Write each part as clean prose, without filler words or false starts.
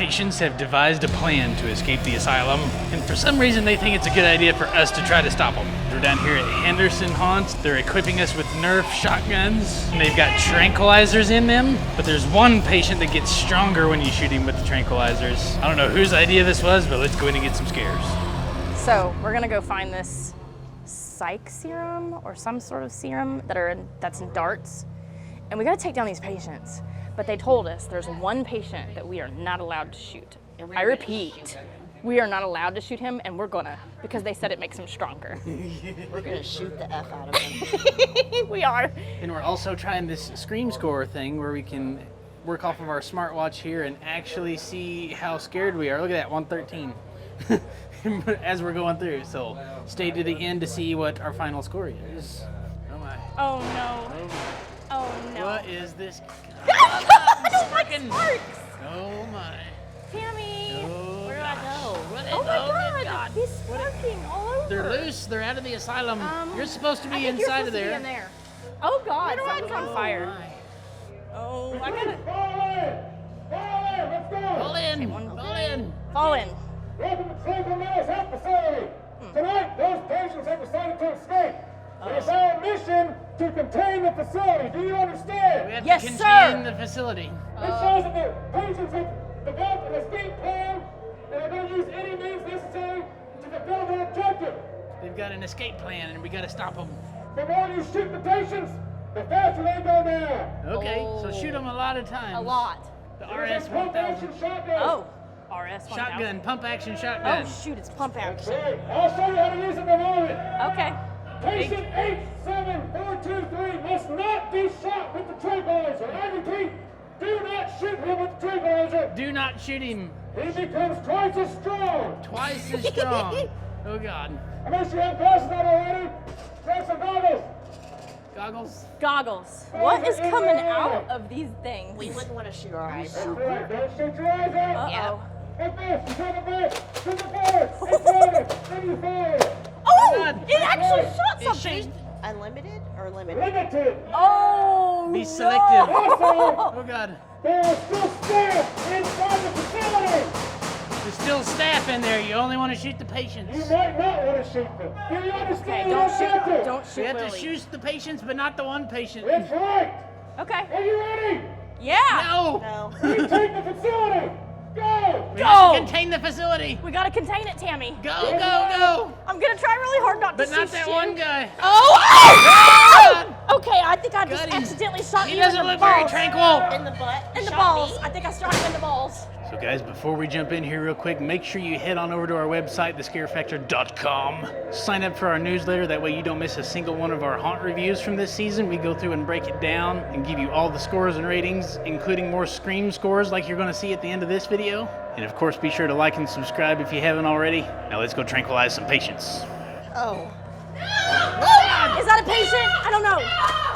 patients have devised a plan to escape the asylum, and for some reason they think it's a good idea for us to try to stop them. We're down here at Henderson Haunts. They're equipping us with Nerf shotguns, and they've got tranquilizers in them, but there's one patient that gets stronger when you shoot him with the tranquilizers. I don't know whose idea this was, but let's go in and get some scares. So we're gonna go find this psych serum or some sort of serum that's in darts, and we gotta take down these patients. But they told us there's one patient that we are not allowed to shoot. I repeat, we are not allowed to shoot him, and we're gonna, because they said it makes him stronger. We're gonna shoot the F out of him. We are. And we're also trying this scream score thing where we can work off of our smartwatch here and actually see how scared we are. Look at that, 113. As we're going through, so stay to the end to see what our final score is. Oh my. Oh no. Oh no. What is this? I don't like sparks. Oh my. Tammy. Oh, Where do I go? Oh my God. He's sparking all over. They're loose. They're out of the asylum. You're supposed to be I think inside you're of supposed to there. be in there. Oh God. Something's on fire. My. Oh, I got it. Fall in. Fall in. Fall in. Welcome to Tranquilizer Health Facility. Tonight, those patients have decided to escape. It is our mission to contain the facility. Do you understand? We have Yes, to contain sir. the facility. It shows that the patients have developed an escape plan, and they're going to use any means necessary to fulfill their objective. They've got an escape plan, and we got to stop them. The more you shoot the patients, the faster they go down. Okay, so shoot them a lot of times. A lot. The There's RS a pump 1000. action shotgun. Oh. RS 1000. Shotgun, pump action shotgun. Oh shoot, it's pump action. Okay, I'll show you how to use it in a moment. Okay. Patient 87423 must not be shot with the tranquilizer. I repeat, do not shoot him with the tranquilizer. Do not shoot him. He becomes twice as strong. Twice as strong. Oh God. Unless you have glasses on already, grab some goggles. Goggles. Goggles. What is coming out of these things? We wouldn't want to shoot our eyes That's out. right, don't shoot your eyes out. Uh-oh. Like this, you take it back, to the forward, and forward, then you forward. Oh! God. It actually shot It something! shoots- Unlimited or limited? Limited. Oh! Be selective. No. Oh God. There are still staff inside the facility. There's still staff in there. You only want to shoot the patients. You might not want to shoot them. Do you Okay, understand? don't the shoot. objective? Don't We shoot have to Willie. shoot the patients, but not the one patient. That's right. Okay. Are you ready? Yeah. No. No. We take the facility. Go. We have Go. to contain the facility. We gotta contain it, Tammy. Go, go, go. I'm gonna try really hard not But to not see that shit. one guy. Oh! Okay, I think I just Got him. accidentally shot He you doesn't in the look very balls. tranquil. In the butt. In the Shot balls. me. I think I shot him in the balls. So guys, before we jump in here real quick, make sure you head on over to our website, thescarefactor.com. Sign up for our newsletter. That way you don't miss a single one of our haunt reviews from this season. We go through and break it down and give you all the scores and ratings, including more scream scores like you're going to see at the end of this video. And of course, be sure to like and subscribe if you haven't already. Now let's go tranquilize some patients. Oh. Is that a patient? I don't know.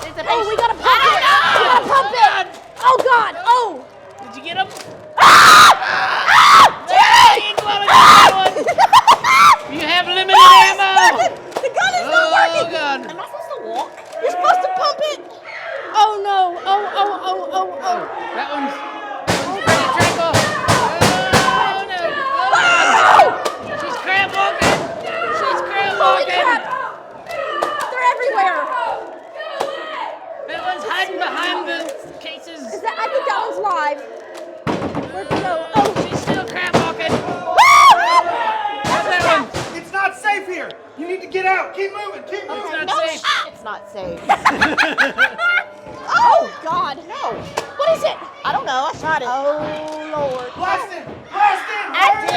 It's a Oh, we patient. gotta pump it. We gotta pump it. Oh God. Oh. Did you get him? Dang it! You have limited ammo! The gun is not working. Oh God! Am I supposed to walk? You're supposed to pump it. Oh no. Oh. That one's pretty tranquil. Oh no! Oh, Oh! she's crab walking! She's crab Holy walking! crap. They're everywhere. That one's hiding behind the cases. I think that one's live. Where'd it go? Oh. She's still crab walking. How's that one? It's not safe here. You need to get out. Keep moving. Keep moving. It's not No, safe. it's not safe. Oh God. No. What is it? I don't know. I shot it. Oh Lord. Blast him. Blast him. I Hurry. did.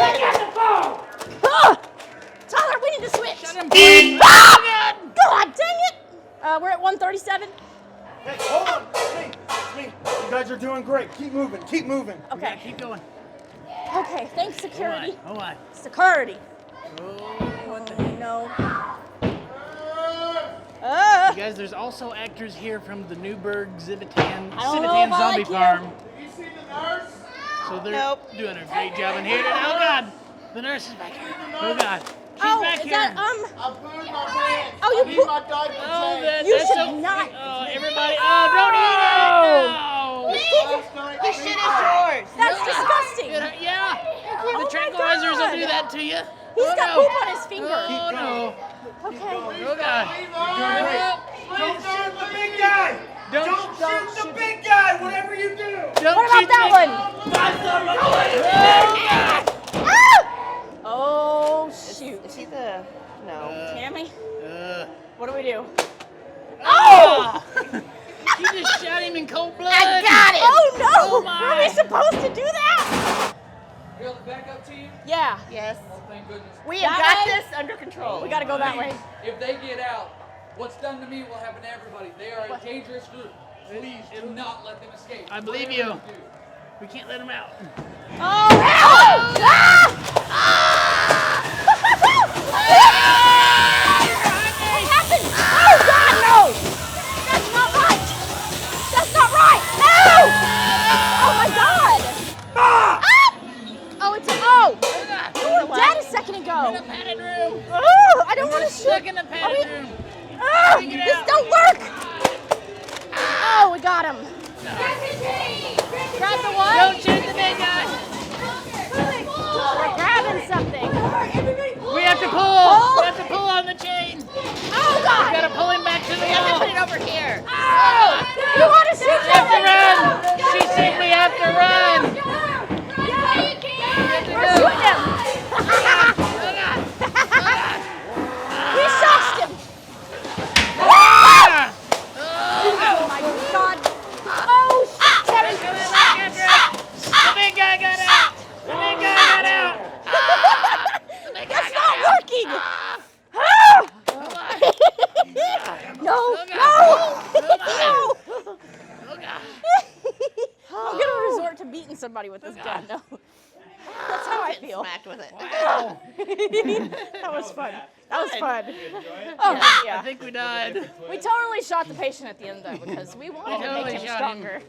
Ah! Tyler, we need to switch. Shut him, please. Ah! God dang it. We're at 137. Hey, hold on. It's me. You guys are doing great. Keep moving. Keep moving. Yeah, Okay. keep going. Okay. Thanks, security. Oh my. Security. Oh. No. You guys, there's also actors here from the Newburgh Civitan I don't know Civitan if I Zombie like you. Farm. You see the nurse? So they're Nope. doing a great job in here. Oh God. The nurse is back here. Oh God. She's Oh, back is here. that I put my pants. Oh, you I need put- my diaper Oh, changed. You that's should so not- Oh, everybody. Oh, don't eat it. No. This shit is yours. That's disgusting. Yeah, Fingers will do that to you. He's got poop on his finger. Oh no. Okay. Oh God. Don't shoot the big guy! Don't shoot the big guy, whatever you do! Don't What about shoot that me. one? Ah! Oh shoot. Is he the... No. Tammy, Uh, what do we do? oh! You just shot him in cold blood. I got it! Oh no! Oh, my. Were we supposed to do that? You got the back up to you? Yeah. Yes. Oh, thank goodness. We have That got way? this under control. We gotta go that way. If they get out, what's done to me will happen to everybody. They are a dangerous group. Please do not let them escape. I believe Whatever you. do. We can't let him out. Oh help! Ah! What happened? Oh God, no! That's not right! That's not right! No! Oh my God! Ah! Oh, it's you were dead a second ago. In the padded room. Oh, I don't want to Stuck shoot. in the padded room. Oh, Take it this out. don't work. Oh, we got him. Grab the what? Don't shoot the big guy. We're grabbing something. We have to pull. We have to pull on the chain. Oh We God! gotta pull him back to the wall. Put it over here. Oh! You want to shoot We have to something? run. She said we have to run. We're shooting him. We shot him. Ah! Oh my God! Oh shit! Terry. The big guy got out. The big guy got out. That's not working. Ah! No! No! I'm gonna resort to beating somebody with this gun. No. That's how I feel. Smacked with it. That was fun. That was fun. Oh I yeah. think we died. We totally shot the patient at the end though because we wanted to totally make him shot him. stronger.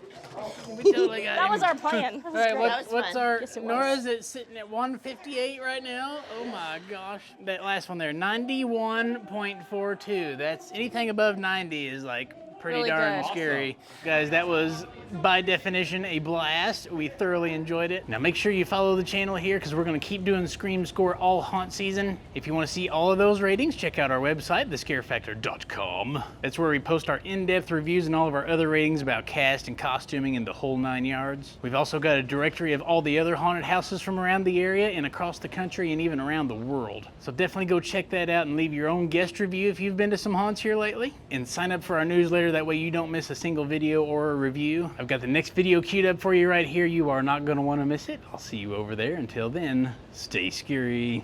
We totally got That him. was our plan. That was All right, great. what's fun. our Yes, it was. Nora's at sitting at 158 right now. Oh my gosh, that last one there, 91.42. That's anything above 90 is like pretty Really darn good. scary. Guys, that was by definition a blast. We thoroughly enjoyed it. Now make sure you follow the channel here because we're going to keep doing Scream Score all haunt season. If you want to see all of those ratings, check out our website, thescarefactor.com. That's where we post our in-depth reviews and all of our other ratings about cast and costuming and the whole 9 yards. We've also got a directory of all the other haunted houses from around the area and across the country and even around the world. So definitely go check that out and leave your own guest review if you've been to some haunts here lately. And sign up for our newsletter, that way you don't miss a single video or a review. I've got the next video queued up for you right here. You are not going to want to miss it. I'll see you over there. Until then, stay scary.